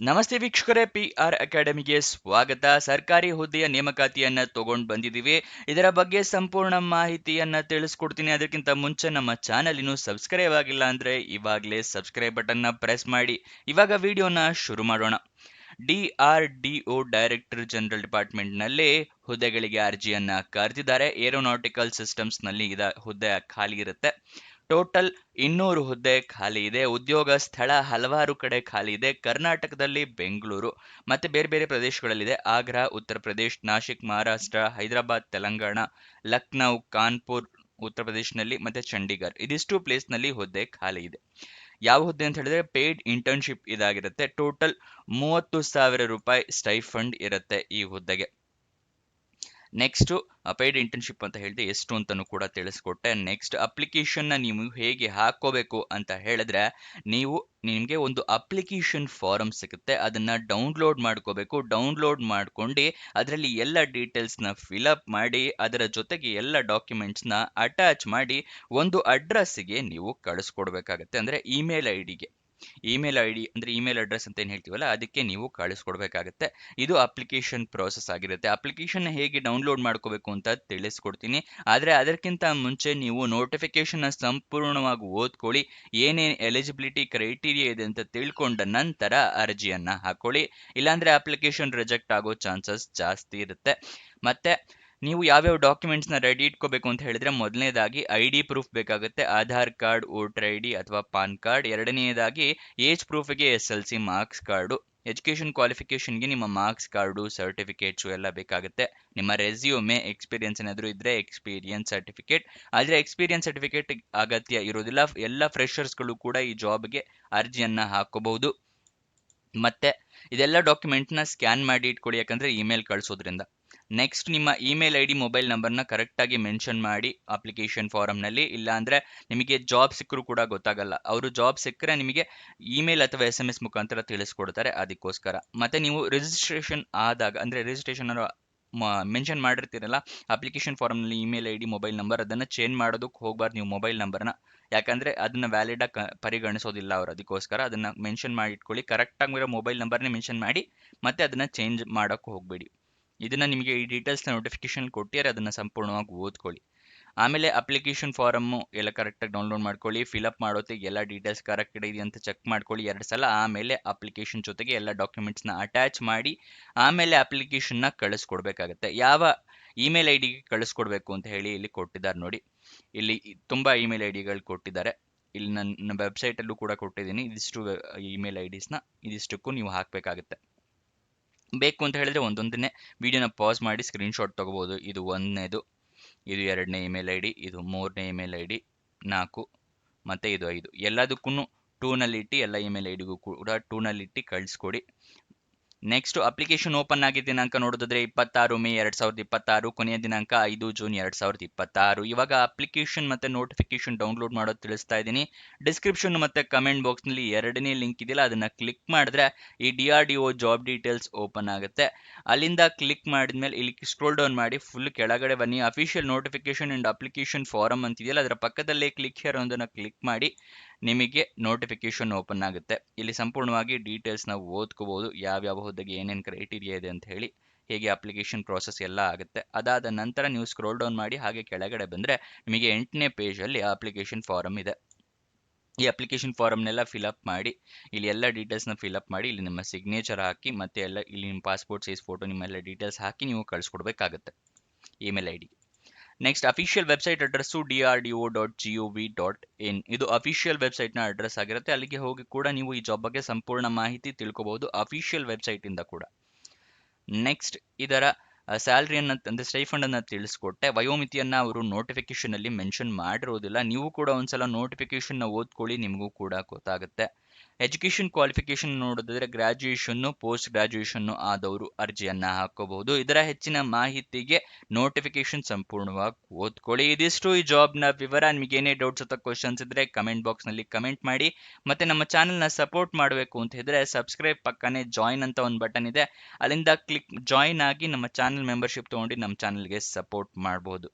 ನಮಸ್ತೆ ವೀಕ್ಷಕರೇ, PR ಅಕಾಡೆಮಿಗೆ ಸ್ವಾಗತ. ಸರ್ಕಾರಿ ಹುದ್ದೆಯ ನೇಮಕಾತಿಯನ್ನ ತಗೊಂಡು ಬಂದಿದ್ದೀವಿ. ಇದರ ಬಗ್ಗೆ ಸಂಪೂರ್ಣ ಮಾಹಿತಿಯನ್ನ ತಿಳಿಸ್ಕೊಡ್ತೀನಿ. ಅದಕ್ಕಿಂತ ಮುಂಚೆ ನಮ್ಮ ಚಾನೆಲ್ ಇನ್ನು ಸಬ್ಸ್ಕ್ರೈಬ್ ಆಗಿಲ್ಲ ಅಂದ್ರೆ ಇವಾಗಲೇ ಸಬ್ಸ್ಕ್ರೈಬ್ ಬಟನ್ನ ಪ್ರೆಸ್ ಮಾಡಿ. ಇವಾಗ ವಿಡಿಯೋನ ಶುರು ಮಾಡೋಣ. DRDO ಡೈರೆಕ್ಟರ್ ಜನರಲ್ ಡಿಪಾರ್ಟ್ಮೆಂಟ್ನಲ್ಲಿ ಹುದ್ದೆಗಳಿಗೆ ಅರ್ಜಿಯನ್ನ ಕರೆದಿದ್ದಾರೆ. ಏರೋನಾಟಿಕಲ್ ಸಿಸ್ಟಮ್ಸ್ನಲ್ಲಿ ಹುದ್ದೆ ಖಾಲಿ ಇರುತ್ತೆ. ಟೋಟಲ್ 200 ಹುದ್ದೆ ಖಾಲಿ ಇದೆ. ಉದ್ಯೋಗ ಸ್ಥಳ ಹಲವಾರು ಕಡೆ ಖಾಲಿ ಇದೆ. ಕರ್ನಾಟಕದಲ್ಲಿ ಬೆಂಗಳೂರು ಮತ್ತೆ ಬೇರೆ ಬೇರೆ ಪ್ರದೇಶಗಳಲ್ಲಿದೆ. ಆಗ್ರಾ, ಉತ್ತರ ಪ್ರದೇಶ್, ನಾಶಿಕ್ ಮಹಾರಾಷ್ಟ್ರ, ಹೈದರಾಬಾದ್ ತೆಲಂಗಾಣ, ಲಕ್ನೌ, ಕಾನ್ಪುರ್ ಉತ್ತರ ಪ್ರದೇಶನಲ್ಲಿ ಮತ್ತೆ ಚಂಡೀಗಢ ಇದಿಷ್ಟು ಪ್ಲೇಸ್ನಲ್ಲಿ ಹುದ್ದೆ ಖಾಲಿ ಇದೆ. ಯಾವ ಹುದ್ದೆ ಅಂತ ಹೇಳಿದ್ರೆ ಪೇಯ್ಡ್ ಇಂಟರ್ನ್ಶಿಪ್ ಇದಾಗಿರುತ್ತೆ. ಟೋಟಲ್ 30,000 ರೂಪಾಯಿ ಸ್ಟೈಫಂಡ್ ಇರುತ್ತೆ ಈ ಹುದ್ದೆಗೆ. ನೆಕ್ಸ್ಟ್ ಪೇಯ್ಡ್ ಇಂಟರ್ನ್ಶಿಪ್ ಅಂತ ಹೇಳಿದೆ ಎಷ್ಟು ಅಂತಾನು ಕೂಡ ತಿಳಿಸ್ಕೊಟ್ಟೆ. ನೆಕ್ಸ್ಟ್ ಅಪ್ಲಿಕೇಶನ್ನ ನೀವು ಹೇಗೆ ಹಾಕೋಬೇಕು ಅಂತ ಹೇಳಿದ್ರೆ ನಿಮಗೆ ಒಂದು ಅಪ್ಲಿಕೇಶನ್ ಫಾರಂ ಸಿಗುತ್ತೆ. ಅದನ್ನ ಡೌನ್ಲೋಡ್ ಮಾಡ್ಕೋಬೇಕು. ಡೌನ್ಲೋಡ್ ಮಾಡ್ಕೊಂಡು ಅದರಲ್ಲಿ ಎಲ್ಲ ಡೀಟೇಲ್ಸ್ನ ಫಿಲಪ್ ಮಾಡಿ ಅದರ ಜೊತೆಗೆ ಎಲ್ಲ ಡಾಕ್ಯುಮೆಂಟ್ಸ್ನ ಅಟ್ಯಾಚ್ ಮಾಡಿ ಒಂದು ಅಡ್ರೆಸ್ಸಿಗೆ ನೀವು ಕಳಿಸ್ಕೊಡ್ಬೇಕಾಗತ್ತೆ. ಅಂದರೆ ಇಮೇಲ್ ಐ ಡಿ ಅಂದ್ರೆ ಇಮೇಲ್ ಅಡ್ರೆಸ್ ಅಂತ ಏನು ಹೇಳ್ತೀವಲ್ಲ ಅದಕ್ಕೆ ನೀವು ಕಳಿಸ್ಕೊಡ್ಬೇಕಾಗತ್ತೆ. ಇದು ಅಪ್ಲಿಕೇಶನ್ ಪ್ರೋಸೆಸ್ ಆಗಿರುತ್ತೆ. ಅಪ್ಲಿಕೇಶನ್ ಹೇಗೆ ಡೌನ್ಲೋಡ್ ಮಾಡ್ಕೋಬೇಕು ಅಂತ ತಿಳಿಸ್ಕೊಡ್ತೀನಿ. ಆದರೆ ಅದಕ್ಕಿಂತ ಮುಂಚೆ ನೀವು ನೋಟಿಫಿಕೇಶನ್ ಸಂಪೂರ್ಣವಾಗಿ ಓದ್ಕೊಳ್ಳಿ. ಏನೇನು ಎಲಿಜಿಬಿಲಿಟಿ ಕ್ರೈಟೀರಿಯಾ ಇದೆ ಅಂತ ತಿಳ್ಕೊಂಡ ನಂತರ ಅರ್ಜಿಯನ್ನ ಹಾಕೊಳ್ಳಿ. ಇಲ್ಲಾಂದ್ರೆ ಅಪ್ಲಿಕೇಶನ್ ರಿಜೆಕ್ಟ್ ಆಗೋ ಚಾನ್ಸಸ್ ಜಾಸ್ತಿ ಇರುತ್ತೆ. ಮತ್ತೆ ನೀವು ಯಾವ್ಯಾವ ಡಾಕ್ಯುಮೆಂಟ್ಸ್ನ ರೆಡಿ ಇಟ್ಕೋಬೇಕು ಅಂತ ಹೇಳಿದ್ರೆ ಮೊದಲನೇದಾಗಿ ID ಪ್ರೂಫ್ ಬೇಕಾಗುತ್ತೆ. ಆಧಾರ್ ಕಾರ್ಡ್, ವೋಟರ್ ID ಅಥವಾ ಪಾನ್ ಕಾರ್ಡ್. ಎರಡನೆಯದಾಗಿ ಏಜ್ ಪ್ರೂಫ್ಗೆ SLC ಮಾರ್ಕ್ಸ್ ಕಾರ್ಡು. ಎಜುಕೇಷನ್ ಕ್ವಾಲಿಫಿಕೇಷನ್ಗೆ ನಿಮ್ಮ ಮಾರ್ಕ್ಸ್ ಕಾರ್ಡು, ಸರ್ಟಿಫಿಕೇಟ್ಸು ಎಲ್ಲ ಬೇಕಾಗುತ್ತೆ. ನಿಮ್ಮ ರೆಸ್ಯೂಮೆ, ಎಕ್ಸ್ಪೀರಿಯನ್ಸ್ ಏನಾದರೂ ಇದ್ದರೆ ಎಕ್ಸ್ಪೀರಿಯನ್ಸ್ ಸರ್ಟಿಫಿಕೇಟ್. ಆದರೆ ಎಕ್ಸ್ಪೀರಿಯನ್ಸ್ ಸರ್ಟಿಫಿಕೇಟ್ ಅಗತ್ಯ ಇರೋದಿಲ್ಲ. ಎಲ್ಲ ಫ್ರೆಷರ್ಸ್ಗಳು ಕೂಡ ಈ ಜಾಬ್ಗೆ ಅರ್ಜಿಯನ್ನು ಹಾಕೋಬಹುದು. ಮತ್ತೆ ಇದೆಲ್ಲ ಡಾಕ್ಯುಮೆಂಟ್ನ ಸ್ಕ್ಯಾನ್ ಮಾಡಿ ಇಟ್ಕೊಳ್ಳಿ, ಯಾಕಂದರೆ ಇಮೇಲ್ ಕಳಿಸೋದ್ರಿಂದ. ನೆಕ್ಸ್ಟ್ ನಿಮ್ಮ ಇಮೇಲ್ ID ಮೊಬೈಲ್ ನಂಬರ್ನ ಕರೆಕ್ಟಾಗಿ ಮೆನ್ಷನ್ ಮಾಡಿ ಅಪ್ಲಿಕೇಶನ್ ಫಾರಮ್ನಲ್ಲಿ. ಇಲ್ಲಾಂದರೆ ನಿಮಗೆ ಜಾಬ್ ಸಿಕ್ಕರೂ ಕೂಡ ಗೊತ್ತಾಗಲ್ಲ. ಅವರು ಜಾಬ್ ಸಿಕ್ಕರೆ ನಿಮಗೆ ಇಮೇಲ್ ಅಥವಾ SMS ಮುಖಾಂತರ ತಿಳಿಸ್ಕೊಡ್ತಾರೆ. ಅದಕ್ಕೋಸ್ಕರ ಮತ್ತೆ ನೀವು ರಿಜಿಸ್ಟ್ರೇಷನ್ ಆದಾಗ ಅಂದರೆ ರಿಜಿಸ್ಟ್ರೇಷನ್ ಮೆನ್ಷನ್ ಮಾಡಿರ್ತೀರಲ್ಲ ಅಪ್ಲಿಕೇಶನ್ ಫಾರಮ್ನಲ್ಲಿ ಇಮೇಲ್ ID ಮೊಬೈಲ್ ನಂಬರ್, ಅದನ್ನು ಚೇಂಜ್ ಮಾಡೋದಕ್ಕೆ ಹೋಗಬಾರ್ದು ನೀವು ಮೊಬೈಲ್ ನಂಬರ್ನ. ಯಾಕಂದರೆ ಅದನ್ನು ವ್ಯಾಲಿಡಾಗಿ ಪರಿಗಣಿಸೋದಿಲ್ಲ ಅವರು. ಅದಕ್ಕೋಸ್ಕರ ಅದನ್ನು ಮೆನ್ಷನ್ ಮಾಡಿ ಇಟ್ಕೊಳ್ಳಿ. ಕರೆಕ್ಟಾಗಿರೋ ಮೊಬೈಲ್ ನಂಬರ್ನೇ ಮೆನ್ಷನ್ ಮಾಡಿ ಮತ್ತೆ ಅದನ್ನು ಚೇಂಜ್ ಮಾಡೋಕ್ಕೆ ಹೋಗಬೇಡಿ. ಇದನ್ನು ನಿಮಗೆ ಈ ಡೀಟೇಲ್ಸ್ನ ನೋಟಿಫಿಕೇಶನ್ ಕೊಟ್ಟಿದ್ದಾರೆ, ಅದನ್ನು ಸಂಪೂರ್ಣವಾಗಿ ಓದ್ಕೊಳ್ಳಿ. ಆಮೇಲೆ ಅಪ್ಲಿಕೇಶನ್ ಫಾರಮ್ಮು ಎಲ್ಲ ಕರೆಕ್ಟಾಗಿ ಡೌನ್ಲೋಡ್ ಮಾಡ್ಕೊಳ್ಳಿ. ಫಿಲಪ್ ಮಾಡೋತ್ತಿಗೆ ಎಲ್ಲ ಡೀಟೇಲ್ಸ್ ಕರೆಕ್ಟ್ ಇದೆಯಾ ಅಂತ ಚೆಕ್ ಮಾಡ್ಕೊಳ್ಳಿ 2 ಸಲ. ಆಮೇಲೆ ಅಪ್ಲಿಕೇಶನ್ ಜೊತೆಗೆ ಎಲ್ಲ ಡಾಕ್ಯುಮೆಂಟ್ಸ್ನ ಅಟ್ಯಾಚ್ ಮಾಡಿ ಆಮೇಲೆ ಅಪ್ಲಿಕೇಶನ್ನ ಕಳಿಸ್ಕೊಡ್ಬೇಕಾಗತ್ತೆ. ಯಾವ ಇಮೇಲ್ ಐಡಿಗೆ ಕಳಿಸ್ಕೊಡ್ಬೇಕು ಅಂತ ಹೇಳಿ ಇಲ್ಲಿ ಕೊಟ್ಟಿದ್ದಾರೆ ನೋಡಿ. ಇಲ್ಲಿ ತುಂಬ ಇಮೇಲ್ ಐಡಿಗಳು ಕೊಟ್ಟಿದ್ದಾರೆ. ಇಲ್ಲಿ ನನ್ನ ವೆಬ್ಸೈಟಲ್ಲೂ ಕೂಡ ಕೊಟ್ಟಿದ್ದೀನಿ. ಇದಿಷ್ಟು ಇಮೇಲ್ ಐಡಿಸ್ನ ಇದಿಷ್ಟಕ್ಕೂ ನೀವು ಹಾಕಬೇಕಾಗುತ್ತೆ. ಬೇಕು ಅಂತ ಹೇಳಿದ್ರೆ ಒಂದೊಂದನ್ನೇ ವಿಡಿಯೋನ ಪಾಸ್ ಮಾಡಿ ಸ್ಕ್ರೀನ್ಶಾಟ್ ತೊಗೋಬೋದು. ಇದು 1ನೇದು, ಇದು 2ನೇ ಇಮೇಲ್ ID, ಇದು 3ನೇ ಇಮೇಲ್ ID, 4 ಮತ್ತು ಇದು 5. ಎಲ್ಲದಕ್ಕೂ 2ನಲ್ಲಿಟ್ಟು ಎಲ್ಲ ಇಮೇಲ್ ಐಡಿಗೂ ಕೂಡ 2ನಲ್ಲಿಟ್ಟು ಕಳಿಸ್ಕೊಡಿ. ನೆಕ್ಸ್ಟ್ ಅಪ್ಲಿಕೇಶನ್ ಓಪನ್ ಆಗಿದ್ದ ದಿನಾಂಕ ನೋಡೋದಾದ್ರೆ 26 ಮೇ 2026, ಕೊನೆಯ ದಿನಾಂಕ 5 ಜೂನ್ 2026. ಇವಾಗ ಅಪ್ಲಿಕೇಶನ್ ಮತ್ತೆ ನೋಟಿಫಿಕೇಶನ್ ಡೌನ್ಲೋಡ್ ಮಾಡೋದು ತಿಳಿಸ್ತಾ ಇದ್ದೀನಿ. ಡಿಸ್ಕ್ರಿಪ್ಷನ್ ಮತ್ತೆ ಕಮೆಂಟ್ ಬಾಕ್ಸ್ನಲ್ಲಿ 2ನೇ ಲಿಂಕ್ ಇದೆಯಲ್ಲ ಅದನ್ನ ಕ್ಲಿಕ್ ಮಾಡಿದ್ರೆ ಈ DRDO ಜಾಬ್ ಡೀಟೇಲ್ಸ್ ಓಪನ್ ಆಗುತ್ತೆ. ಅಲ್ಲಿಂದ ಕ್ಲಿಕ್ ಮಾಡಿದ್ಮೇಲೆ ಇಲ್ಲಿ ಸ್ಕ್ರೋಲ್ ಡೌನ್ ಮಾಡಿ ಫುಲ್ ಕೆಳಗಡೆ ಬನ್ನಿ. Official notification and application form ಅಂತಿದೆಯಲ್ಲ ಅದರ ಪಕ್ಕದಲ್ಲೇ ಕ್ಲಿಕ್ ಹಿಯರ್ ಒಂದನ್ನು ಕ್ಲಿಕ್ ಮಾಡಿ ನಿಮಗೆ ನೋಟಿಫಿಕೇಶನ್ ಓಪನ್ ಆಗುತ್ತೆ. ಇಲ್ಲಿ ಸಂಪೂರ್ಣವಾಗಿ ಡೀಟೇಲ್ಸ್ನ ಓದ್ಕೋಬಹುದು. ಯಾವ್ಯಾವ ಹುದ್ದೆಗೆ ಏನೇನು ಕ್ರೈಟೀರಿಯಾ ಇದೆ ಅಂತ ಹೇಳಿ, ಹೇಗೆ ಅಪ್ಲಿಕೇಶನ್ ಪ್ರೋಸೆಸ್ ಎಲ್ಲ ಆಗುತ್ತೆ. ಅದಾದ ನಂತರ ನೀವು ಸ್ಕ್ರೋಲ್ ಡೌನ್ ಮಾಡಿ ಹಾಗೆ ಕೆಳಗಡೆ ಬಂದರೆ ನಿಮಗೆ 8ನೇ ಪೇಜಲ್ಲಿ ಅಪ್ಲಿಕೇಶನ್ ಫಾರಮ್ ಇದೆ. ಈ ಅಪ್ಲಿಕೇಶನ್ ಫಾರಮ್ನೆಲ್ಲ ಫಿಲಪ್ ಮಾಡಿ ಇಲ್ಲಿ ಎಲ್ಲ ಡೀಟೇಲ್ಸ್ನ ಫಿಲಪ್ ಮಾಡಿ ಇಲ್ಲಿ ನಿಮ್ಮ ಸಿಗ್ನೇಚರ್ ಹಾಕಿ ಮತ್ತೆ ಎಲ್ಲ ಇಲ್ಲಿ ನಿಮ್ಮ ಪಾಸ್ಪೋರ್ಟ್ ಸೈಜ್ ಫೋಟೋ ನಿಮ್ಮೆಲ್ಲ ಡೀಟೇಲ್ಸ್ ಹಾಕಿ ನೀವು ಕಳಿಸ್ಕೊಡ್ಬೇಕಾಗತ್ತೆ email ID. Next official website address DRDO.gov.in. ಇದು ಅಫಿಷಿಯಲ್ ವೆಬ್ಸೈಟ್ನ ಅಡ್ರೆಸ್ ಆಗಿರುತ್ತೆ. ಅಲ್ಲಿಗೆ ಹೋಗಿ ಕೂಡ ನೀವು ಈ ಜಾಬ್ ಬಗ್ಗೆ ಸಂಪೂರ್ಣ ಮಾಹಿತಿ ತಿಳ್ಕೊಬಹುದು ಅಫಿಷಿಯಲ್ ವೆಬ್ಸೈಟಿಂದ ಕೂಡ. ನೆಕ್ಸ್ಟ್ ಇದರ ಸ್ಯಾಲ್ರಿಯನ್ನು ಅಂದರೆ ಸ್ಟೈಫಂಡನ್ನು ತಿಳಿಸ್ಕೊಟ್ಟೆ. ವಯೋಮಿತಿಯನ್ನು ಅವರು ನೋಟಿಫಿಕೇಷನಲ್ಲಿ ಮೆನ್ಷನ್ ಮಾಡಿರೋದಿಲ್ಲ. ನೀವು ಕೂಡ ಒಂದ್ಸಲ ನೋಟಿಫಿಕೇಷನ್ನ ಓದ್ಕೊಳ್ಳಿ, ನಿಮಗೂ ಕೂಡ ಗೊತ್ತಾಗುತ್ತೆ. ಎಜುಕೇಷನ್ ಕ್ವಾಲಿಫಿಕೇಷನ್ ನೋಡಿದ್ರೆ ಗ್ರಾಜ್ಯುಯೇಷನ್ನು, ಪೋಸ್ಟ್ ಗ್ರಾಜ್ಯುಯೇಷನ್ನು ಆದವರು ಅರ್ಜಿಯನ್ನು ಹಾಕೋಬಹುದು. ಇದರ ಹೆಚ್ಚಿನ ಮಾಹಿತಿಗೆ ನೋಟಿಫಿಕೇಶನ್ ಸಂಪೂರ್ಣವಾಗಿ ಓದ್ಕೊಳ್ಳಿ. ಇದಿಷ್ಟು ಈ ಜಾಬ್ನ ವಿವರ. ನಿಮಗೆ ಏನೇ ಡೌಟ್ಸ್ ಅಥವಾ ಕ್ವಶನ್ಸ್ ಇದ್ದರೆ ಕಮೆಂಟ್ ಬಾಕ್ಸ್ನಲ್ಲಿ ಕಮೆಂಟ್ ಮಾಡಿ. ಮತ್ತು ನಮ್ಮ ಚಾನಲ್ನ ಸಪೋರ್ಟ್ ಮಾಡಬೇಕು ಅಂತ ಇದ್ದರೆ ಸಬ್ಸ್ಕ್ರೈಬ್ ಪಕ್ಕನೇ ಜಾಯಿನ್ ಅಂತ ಒಂದು ಬಟನ್ ಇದೆ, ಅಲ್ಲಿಂದ ಜಾಯಿನ್ ಆಗಿ ನಮ್ಮ ಚಾನಲ್ ಮೆಂಬರ್ಶಿಪ್ ತೊಗೊಂಡು ನಮ್ಮ ಚಾನಲ್ಗೆ ಸಪೋರ್ಟ್ ಮಾಡ್ಬೋದು.